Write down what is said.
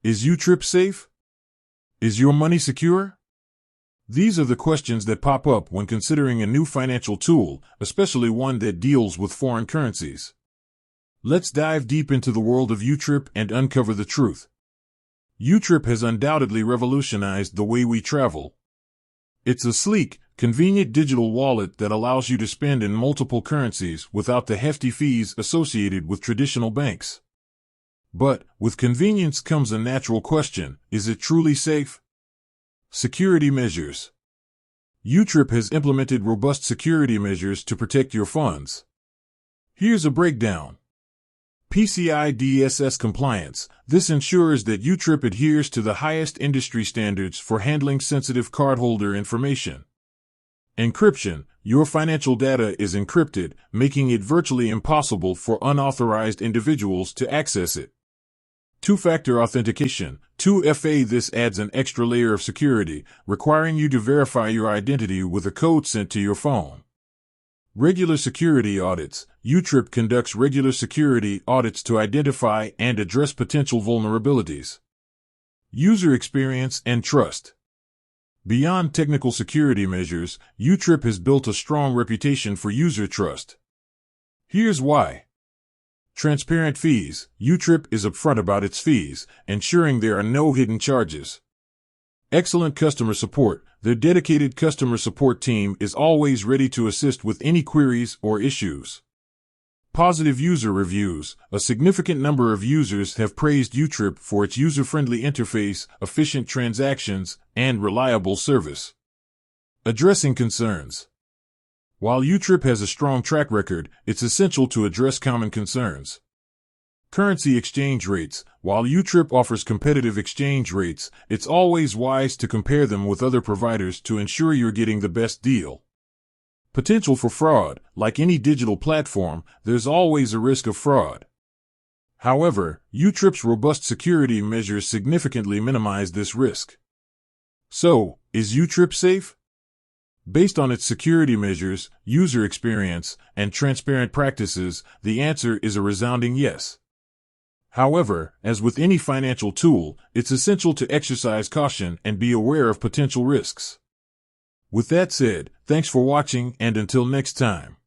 Is YouTrip safe? Is your money secure? These are the questions that pop up when considering a new financial tool, especially one that deals with foreign currencies. Let's dive deep into the world of YouTrip and uncover the truth. YouTrip has undoubtedly revolutionized the way we travel. It's a sleek, convenient digital wallet that allows you to spend in multiple currencies without the hefty fees associated with traditional banks. But, with convenience comes a natural question: is it truly safe? Security measures. YouTrip has implemented robust security measures to protect your funds. Here's a breakdown. PCI DSS compliance. This ensures that YouTrip adheres to the highest industry standards for handling sensitive cardholder information. Encryption. Your financial data is encrypted, making it virtually impossible for unauthorized individuals to access it. Two-factor authentication, 2FA. This adds an extra layer of security, requiring you to verify your identity with a code sent to your phone. Regular security audits. YouTrip conducts regular security audits to identify and address potential vulnerabilities. User experience and trust. Beyond technical security measures, YouTrip has built a strong reputation for user trust. Here's why. Transparent fees. YouTrip is upfront about its fees, ensuring there are no hidden charges. Excellent customer support. Their dedicated customer support team is always ready to assist with any queries or issues. Positive user reviews. A significant number of users have praised YouTrip for its user-friendly interface, efficient transactions, and reliable service. Addressing concerns. While YouTrip has a strong track record, it's essential to address common concerns. Currency exchange rates. While YouTrip offers competitive exchange rates, it's always wise to compare them with other providers to ensure you're getting the best deal. Potential for fraud. Like any digital platform, there's always a risk of fraud. However, YouTrip's robust security measures significantly minimize this risk. So, is YouTrip safe? Based on its security measures, user experience, and transparent practices, the answer is a resounding yes. However, as with any financial tool, it's essential to exercise caution and be aware of potential risks. With that said, thanks for watching, and until next time.